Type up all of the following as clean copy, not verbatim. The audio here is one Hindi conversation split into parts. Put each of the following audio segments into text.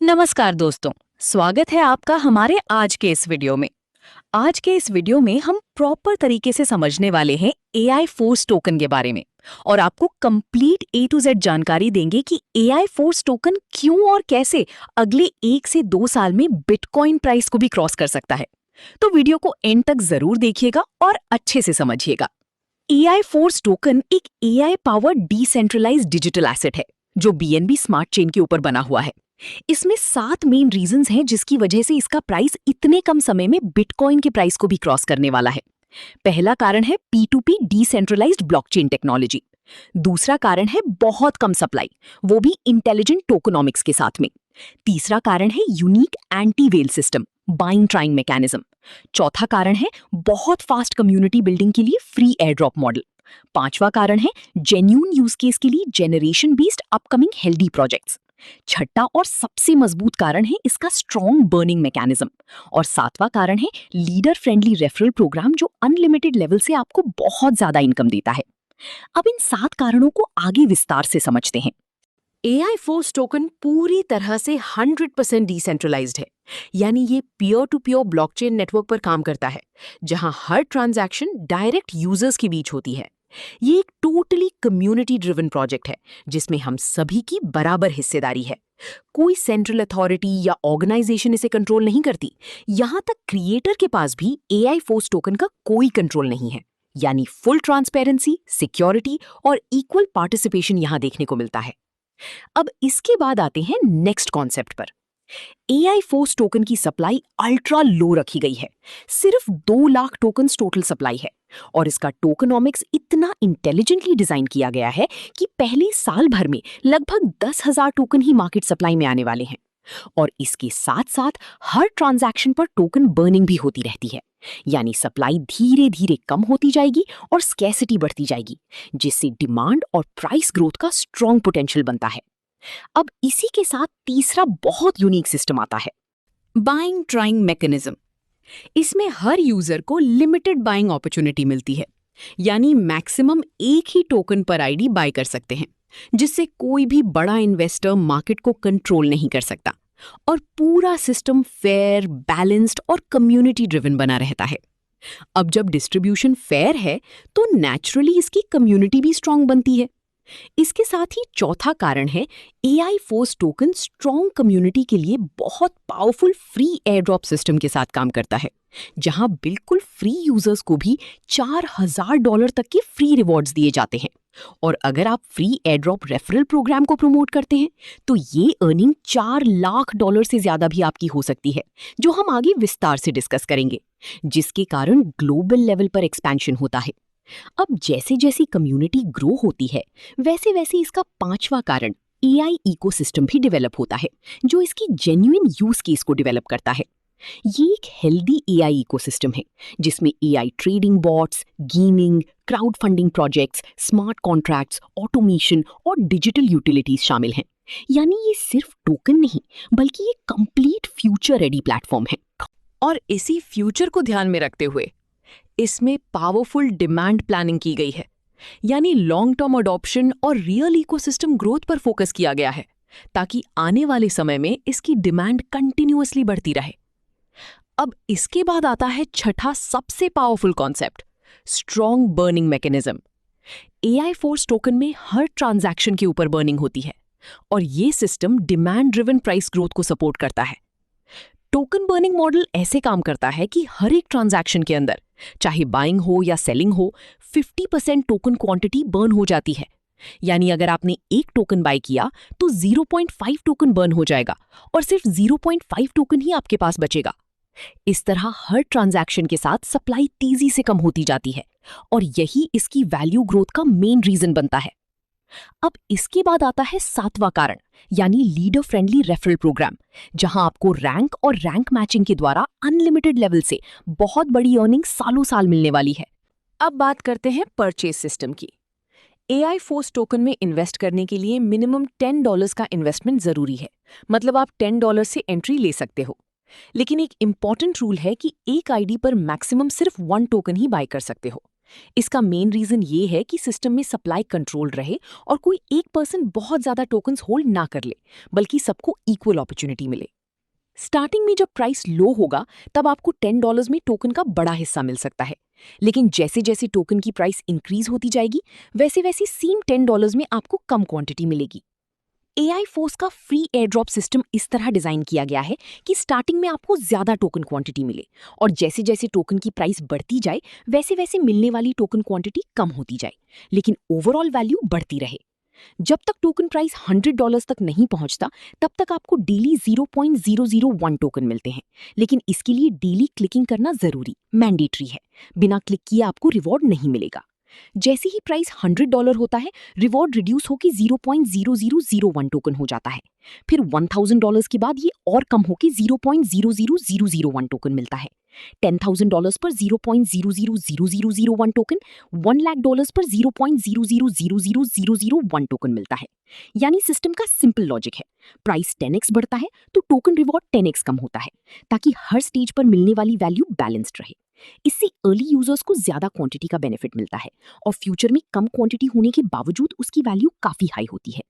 नमस्कार दोस्तों, स्वागत है आपका हमारे आज के इस वीडियो में। आज के इस वीडियो में हम प्रॉपर तरीके से समझने वाले हैं AI फोर्स टोकन के बारे में और आपको कंप्लीट A to Z जानकारी देंगे कि AI फोर्स टोकन क्यों और कैसे अगले 1 से 2 साल में बिटकॉइन प्राइस को भी क्रॉस कर सकता है। तो वीडियो को एंड तक जरूर देखिएगा और अच्छे से समझिएगा। AI फोर्स टोकन एक AI powered decentralized digital asset है जो BNB स्मार्ट चेन के ऊपर बना हुआ है। इसमें 7 मेन रीजंस हैं जिसकी वजह से इसका प्राइस इतने कम समय में बिटकॉइन के प्राइस को भी क्रॉस करने वाला है। पहला कारण है P2P डिसेंट्रलाइज्ड ब्लॉकचेन टेक्नोलॉजी। दूसरा कारण है बहुत कम सप्लाई, वो भी इंटेलिजेंट टोकनॉमिक्स के साथ में। तीसरा कारण है unique anti well system, buying trying mechanism. चौथा कारण है बहुत फास्ट कम्युनिटी बिल्डिंग के लिए फ्री एयर ड्रॉप मॉडल। पांचवा कारण है जेन्युइन यूज केस के लिए generation based upcoming healthy projects. छठा और सबसे मजबूत कारण है इसका स्ट्रॉन्ग बर्निंग मैकेनिज्म। और सातवां कारण है लीडर फ्रेंडली रेफरल प्रोग्राम जो अनलिमिटेड लेवल से आपको बहुत ज्यादा इनकम देता है। अब इन 7 कारणों को आगे विस्तार से समझते हैं। AI फोर्स टोकन पूरी तरह से 100% डिसेंट्रलाइज्ड है, यानी ये peer to peer blockchain network पर काम करता है, जहां हर ट्रांजैक्शन डायरेक्ट यूजर्स के बीच होती है। ये एक टोटली कम्युनिटी ड्रिवन प्रोजेक्ट है जिसमें हम सभी की बराबर हिस्सेदारी है। कोई सेंट्रल अथॉरिटी या ऑर्गेनाइजेशन इसे कंट्रोल नहीं करती। यहां तक क्रिएटर के पास भी AI फोर्स टोकन का कोई कंट्रोल नहीं है, यानी फुल ट्रांसपेरेंसी, सिक्योरिटी और इक्वल पार्टिसिपेशन यहां देखने को मिलता है। अब इसके बाद आते हैं नेक्स्ट कॉन्सेप्ट पर। AI फोर्स टोकन की सप्लाई अल्ट्रा लो रखी गई है। सिर्फ 2 लाख टोकन टोटल सप्लाई है और इसका टोकनॉमिक्स इतना इंटेलिजेंटली डिजाइन किया गया है कि पहले साल भर में लगभग 10,000 टोकन ही मार्केट सप्लाई में आने वाले हैं। और इसके साथ साथ हर ट्रांजैक्शन पर टोकन बर्निंग भी होती रहती है, यानी सप्लाई धीरे धीरे कम होती जाएगी और स्कैसिटी बढ़ती जाएगी, जिससे डिमांड और प्राइस ग्रोथ का स्ट्रॉन्ग पोटेंशियल बनता है। अब इसी के साथ तीसरा बहुत यूनिक सिस्टम आता है, बाइंग ट्राइंग मैकेनिज्म। इसमें हर यूजर को लिमिटेड बाइंग अपॉर्चुनिटी मिलती है, यानी मैक्सिमम एक ही टोकन पर आईडी बाय कर सकते हैं, जिससे कोई भी बड़ा इन्वेस्टर मार्केट को कंट्रोल नहीं कर सकता और पूरा सिस्टम फेयर, बैलेंस्ड और कम्युनिटी ड्रिवन बना रहता है। अब जब डिस्ट्रीब्यूशन फेयर है तो नेचुरली इसकी कम्युनिटी भी स्ट्रांग बनती है। इसके साथ ही चौथा कारण है AI force token strong community के लिए बहुत powerful free air drop system के साथ काम करता है, जहां बिल्कुल फ्री यूजर्स को भी $4,000 तक के फ्री रिवॉर्ड्स दिए जाते हैं। और अगर आप free airdrop referral program को प्रमोट करते हैं तो ये अर्निंग $4 लाख से ज्यादा भी आपकी हो सकती है, जो हम आगे विस्तार से डिस्कस करेंगे, जिसके कारण ग्लोबल लेवल पर एक्सपेंशन होता है। अब जैसे जैसी कम्युनिटी ग्रो होती है वैसे वैसे इसका पांचवा कारण AI इकोसिस्टम भी डेवलप होता है, जो इसकी जेन्युइन यूज केस को डेवलप करता है। ये एक हेल्दी AI इकोसिस्टम है जिसमें AI trading bots, gaming, crowd funding projects, smart contracts, automation और डिजिटल यूटिलिटीज शामिल हैं। यानी ये सिर्फ टोकन नहीं बल्कि एक कंप्लीट फ्यूचर रेडी प्लेटफॉर्म है। और इसी फ्यूचर को ध्यान में रखते हुए इसमें पावरफुल डिमांड प्लानिंग की गई है, यानी लॉन्ग टर्म अडॉप्शन और रियल इकोसिस्टम ग्रोथ पर फोकस किया गया है, ताकि आने वाले समय में इसकी डिमांड कंटिन्यूअसली बढ़ती रहे। अब इसके बाद आता है छठा सबसे powerful concept, strong burning mechanism. AI force token में हर ट्रांजैक्शन के ऊपर बर्निंग होती है और ये system demand driven price growth को सपोर्ट करता है। टोकन बर्निंग मॉडल ऐसे काम करता है कि हर एक ट्रांजैक्शन के अंदर, चाहे बाइंग हो या सेलिंग हो, 50% टोकन क्वांटिटी बर्न हो जाती है। यानी अगर आपने एक टोकन बाय किया तो 0.5 टोकन बर्न हो जाएगा और सिर्फ 0.5 टोकन ही आपके पास बचेगा। इस तरह हर ट्रांजैक्शन के साथ सप्लाई तेजी से कम होती जाती है और यही इसकी वैल्यू ग्रोथ का मेन रीजन बनता है। अब इसके बाद आता है सातवां कारण, यानी लीडर फ्रेंडली रेफरल प्रोग्राम, जहां आपको रैंक और रैंक मैचिंग के द्वारा अनलिमिटेड लेवल से बहुत बड़ी अर्निंग सालों साल मिलने वाली है। अब बात करते हैं परचेज सिस्टम की। AI फोर्स टोकन में इन्वेस्ट करने के लिए मिनिमम $10 का इन्वेस्टमेंट जरूरी है, मतलब आप $10 से एंट्री ले सकते हो। लेकिन एक इंपॉर्टेंट रूल है कि एक आईडी पर मैक्सिमम सिर्फ 1 टोकन ही बाय कर सकते हो, इसका मेन रीजन ये है कि सिस्टम में सप्लाई कंट्रोल रहे और कोई एक पर्सन बहुत ज्यादा टोकन्स होल्ड ना कर ले, बल्कि सबको इक्वल अपॉर्चुनिटी मिले। स्टार्टिंग में जब प्राइस लो होगा तब आपको $10 में टोकन का बड़ा हिस्सा मिल सकता है, लेकिन जैसे जैसे टोकन की प्राइस इंक्रीज होती जाएगी वैसे वैसे सेम $10 में आपको कम क्वांटिटी मिलेगी। AI फोर्स का फ्री एयर ड्रॉप सिस्टम इस तरह डिजाइन किया गया है कि स्टार्टिंग में आपको ज्यादा टोकन क्वांटिटी मिले और जैसे जैसे टोकन की प्राइस बढ़ती जाए वैसे वैसे मिलने वाली टोकन क्वांटिटी कम होती जाए, लेकिन ओवरऑल वैल्यू बढ़ती रहे। जब तक टोकन प्राइस $100 तक नहीं पहुंचता तब तक आपको डेली 0.001 टोकन मिलते हैं, लेकिन इसके लिए डेली क्लिकिंग करना जरूरी मैंडेटरी है। बिना क्लिक किए आपको रिवॉर्ड नहीं मिलेगा। जैसे ही प्राइस $100 होता है रिवॉर्ड रिड्यूस होकर 0.0001 टोकन हो जाता है। फिर $1000 के बाद ये और कम होकर 0.00001 टोकन मिलता है। $10,000 पर 0.000001 टोकन, $1,00,000 पर 0.000001 टोकन मिलता है। यानी सिस्टम का सिंपल लॉजिक है, प्राइस 10x बढ़ता है तो टोकन रिवॉर्ड 10x कम होता है, ताकि हर स्टेज पर मिलने वाली वैल्यू बैलेंस्ड रहे। इससे अर्ली यूजर्स को ज्यादा क्वांटिटी का बेनिफिट मिलता है और फ्यूचर में कम क्वांटिटी होने के बावजूद उसकी वैल्यू काफी हाई होती है।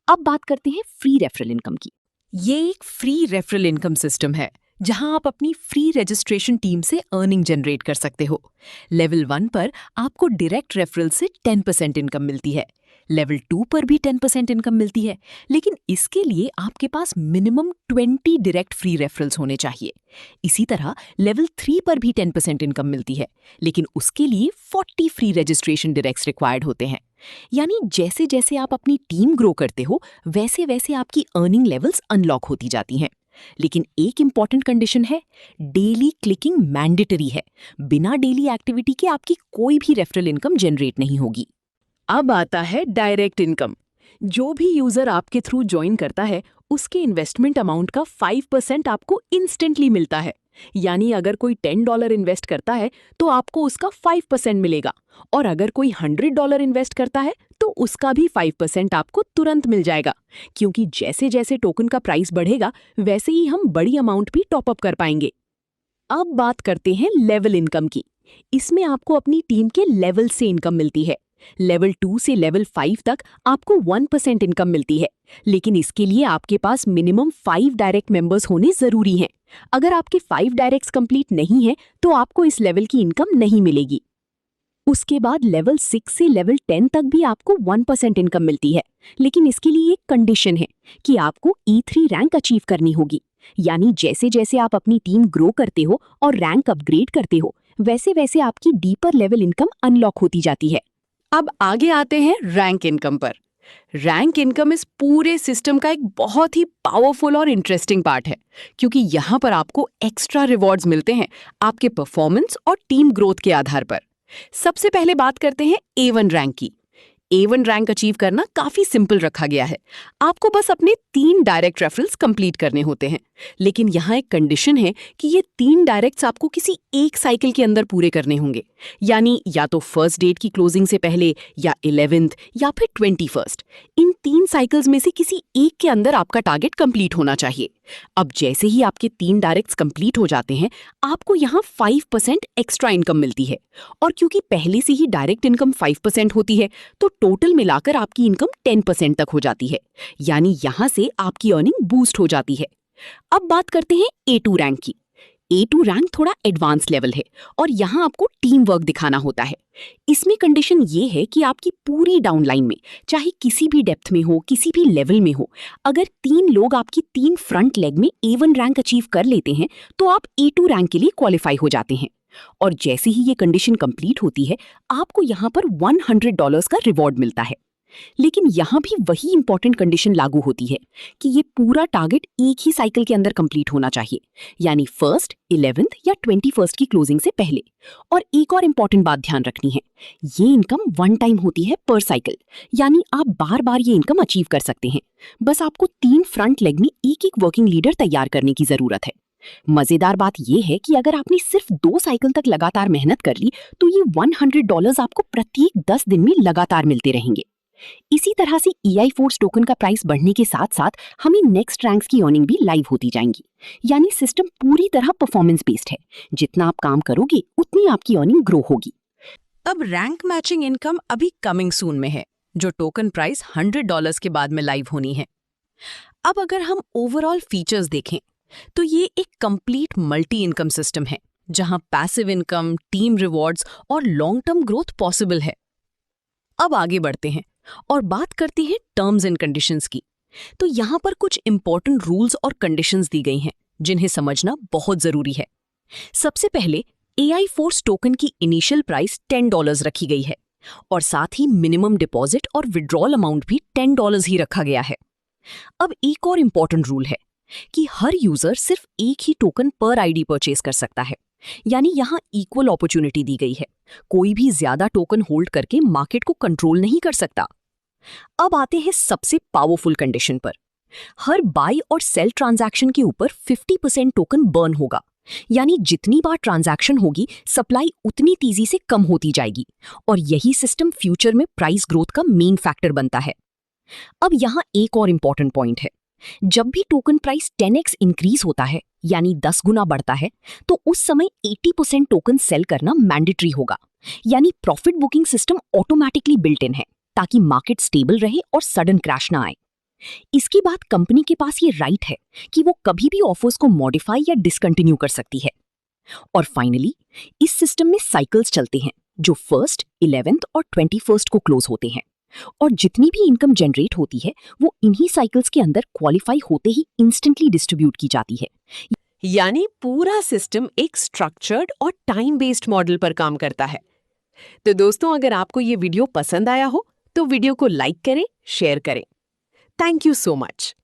अब बात करते हैं फ्री रेफरल इनकम की। ये एक फ्री रेफरल इनकम सिस्टम है जहां आप अपनी फ्री रजिस्ट्रेशन टीम से अर्निंग जनरेट कर सकते हो। लेवल 1 पर आपको डायरेक्ट रेफरल से 10% इनकम मिलती है, लेवल 2 पर भी 10% इनकम मिलती है, लेकिन इसके लिए आपके पास मिनिमम 20 डायरेक्ट फ्री रेफरल्स होने चाहिए। इसी तरह लेवल 3 पर भी 10% इनकम मिलती है, लेकिन उसके लिए 40 फ्री रजिस्ट्रेशन डायरेक्ट्स रिक्वायर्ड होते हैं। यानी जैसे जैसे आप अपनी टीम ग्रो करते हो वैसे वैसे आपकी अर्निंग लेवल्स अनलॉक होती जाती हैं। लेकिन एक इंपॉर्टेंट कंडीशन है, डेली क्लिकिंग मैंडेटरी है। बिना डेली एक्टिविटी के आपकी कोई भी रेफरल इनकम जनरेट नहीं होगी। अब आता है डायरेक्ट इनकम। जो भी यूजर आपके थ्रू ज्वाइन करता है उसके इन्वेस्टमेंट अमाउंट का 5% आपको इंस्टेंटली मिलता है। यानी अगर कोई $10 इन्वेस्ट करता है तो आपको उसका 5% मिलेगा, और अगर कोई $100 इन्वेस्ट करता है तो उसका भी 5% आपको तुरंत मिल जाएगा, क्योंकि जैसे जैसे टोकन का प्राइस बढ़ेगा वैसे ही हम बड़ी अमाउंट भी टॉप अप कर पाएंगे। अब बात करते हैं लेवल इनकम की। इसमें आपको अपनी टीम के लेवल से इनकम मिलती है। लेवल 2 से लेवल 5 तक आपको 1% इनकम मिलती है, लेकिन इसके लिए आपके पास मिनिमम 5 डायरेक्ट मेंबर्स होने जरूरी हैं। अगर आपके 5 डायरेक्ट्स कंप्लीट नहीं है तो आपको इस लेवल की इनकम नहीं मिलेगी। उसके बाद लेवल 6 से लेवल 10 तक भी आपको 1% इनकम मिलती है, लेकिन इसके लिए एक कंडीशन है कि आपको E3 रैंक अचीव करनी होगी। यानी जैसे जैसे आप अपनी टीम ग्रो करते हो और रैंक अपग्रेड करते हो वैसे वैसे आपकी डीपर लेवल इनकम अनलॉक होती जाती है। अब आगे आते हैं रैंक इनकम पर। रैंक इनकम इस पूरे सिस्टम का एक बहुत ही पावरफुल और इंटरेस्टिंग पार्ट है, क्योंकि यहाँ पर आपको एक्स्ट्रा रिवॉर्ड्स मिलते हैं आपके परफॉर्मेंस और टीम ग्रोथ के आधार पर। सबसे पहले बात करते हैं A1 रैंक की। A1 रैंक अचीव करना काफी सिंपल रखा गया है। आपको बस अपने 3 डायरेक्ट रेफरल्स कंप्लीट करने होते हैं, लेकिन यहाँ एक कंडीशन है कि ये 3 डायरेक्ट्स आपको किसी एक साइकिल के अंदर पूरे करने होंगे। यानी या तो फर्स्ट डेट की क्लोजिंग से पहले, या 11th, या फिर 21st। इन 3 साइकिल्स में से किसी एक के अंदर आपका टारगेट कंप्लीट होना चाहिए। अब जैसे ही आपके 3 डायरेक्ट्स कंप्लीट हो जाते हैं आपको यहाँ 5% एक्स्ट्रा इनकम मिलती है, और क्योंकि पहले से ही डायरेक्ट इनकम 5% होती है तो टोटल मिलाकर आपकी इनकम 10% तक हो जाती है। यानी यहाँ से आपकी अर्निंग बूस्ट हो जाती है। अब बात करते हैं A2 रैंक की। A2 रैंक थोड़ा एडवांस लेवल है और यहाँ आपको टीम वर्क दिखाना होता है। इसमें कंडीशन ये है कि आपकी पूरी डाउनलाइन में, चाहे किसी भी डेप्थ में हो, किसी भी लेवल में हो, अगर 3 लोग आपकी 3 फ्रंट लेग में A1 रैंक अचीव कर लेते हैं तो आप A2 रैंक के लिए क्वालिफाई हो जाते हैं। और जैसे ही ये कंडीशन कंप्लीट होती है आपको यहाँ पर $100 का रिवॉर्ड मिलता है। लेकिन यहाँ भी वही इंपॉर्टेंट कंडीशन लागू होती है कि ये पूरा टारगेट एक ही साइकिल के अंदर कंप्लीट होना चाहिए, यानी फर्स्ट, 11th या 21st की क्लोजिंग से पहले। और एक और इंपॉर्टेंट बात ध्यान रखनी है, ये इनकम 1 टाइम होती है पर साइकिल, यानी आप बार बार ये इनकम अचीव कर सकते हैं। बस आपको 3 फ्रंट लेग में एक वर्किंग लीडर तैयार करने की जरूरत है। मजेदार बात यह है कि अगर आपने सिर्फ 2 साइकिल तक लगातार मेहनत कर ली तो ये $100 आपको प्रत्येक 10 दिन में लगातार मिलते रहेंगे। इसी तरह से AI फोर्स टोकन का प्राइस बढ़ने के साथ साथ हमें नेक्स्ट रैंक्स की अर्निंग भी लाइव होती जाएंगी। यानी सिस्टम पूरी तरह परफॉर्मेंस बेस्ड है। जितना आप काम करोगे उतनी आपकी अर्निंग ग्रो होगी। अब रैंक मैचिंग इनकम अभी कमिंग सून में है, जो टोकन प्राइस $100 के बाद में लाइव होनी है। अब अगर हम ओवरऑल फीचर्स देखें तो ये एक कंप्लीट मल्टी इनकम सिस्टम है, जहां पैसिव इनकम, टीम रिवॉर्ड्स और लॉन्ग टर्म ग्रोथ पॉसिबल है। अब आगे बढ़ते हैं और बात करते हैं टर्म्स एंड कंडीशंस की। तो यहाँ पर कुछ इंपॉर्टेंट रूल्स और कंडीशंस दी गई हैं, जिन्हें समझना बहुत जरूरी है। सबसे पहले AI फोर्स टोकन की इनिशियल प्राइस $10 रखी गई है और साथ ही मिनिमम डिपॉजिट और विड्रॉल अमाउंट भी $10 ही रखा गया है। अब एक और इंपॉर्टेंट रूल है कि हर यूजर सिर्फ एक ही टोकन पर आईडी परचेज कर सकता है, यानी यहाँ इक्वल अपॉर्चुनिटी दी गई है। कोई भी ज्यादा टोकन होल्ड करके मार्केट को कंट्रोल नहीं कर सकता। अब आते हैं सबसे पावरफुल कंडीशन पर। हर बाय और सेल ट्रांजैक्शन के ऊपर 50% टोकन बर्न होगा, यानी जितनी बार ट्रांजैक्शन होगी सप्लाई उतनी तेजी से कम होती जाएगी और यही सिस्टम फ्यूचर में प्राइस ग्रोथ का मेन फैक्टर बनता है। अब यहाँ एक और इंपॉर्टेंट पॉइंट है। जब भी टोकन प्राइस 10x इंक्रीज होता है, यानी 10 गुना बढ़ता है, तो उस समय 80% टोकन सेल करना मैंडेटरी होगा, यानी profit booking system automatically built in है ताकि मार्केट स्टेबल रहे और सडन क्रैश ना आए। इसके बाद कंपनी के पास ये राइट है कि वो कभी भी ऑफर्स को मॉडिफाई या डिसकंटिन्यू कर सकती है। और फाइनली इस सिस्टम में साइकिल्स चलते हैं, जो 1st, 11th और 21st को क्लोज होते हैं, और जितनी भी इनकम जनरेट होती है वो इन्हीं साइकिल्स के अंदर क्वालिफाई होते ही इंस्टेंटली डिस्ट्रीब्यूट की जाती है। यानी पूरा सिस्टम एक स्ट्रक्चर्ड और टाइम बेस्ड मॉडल पर काम करता है। तो दोस्तों, अगर आपको ये वीडियो पसंद आया हो तो वीडियो को लाइक करें, शेयर करें। Thank you so much.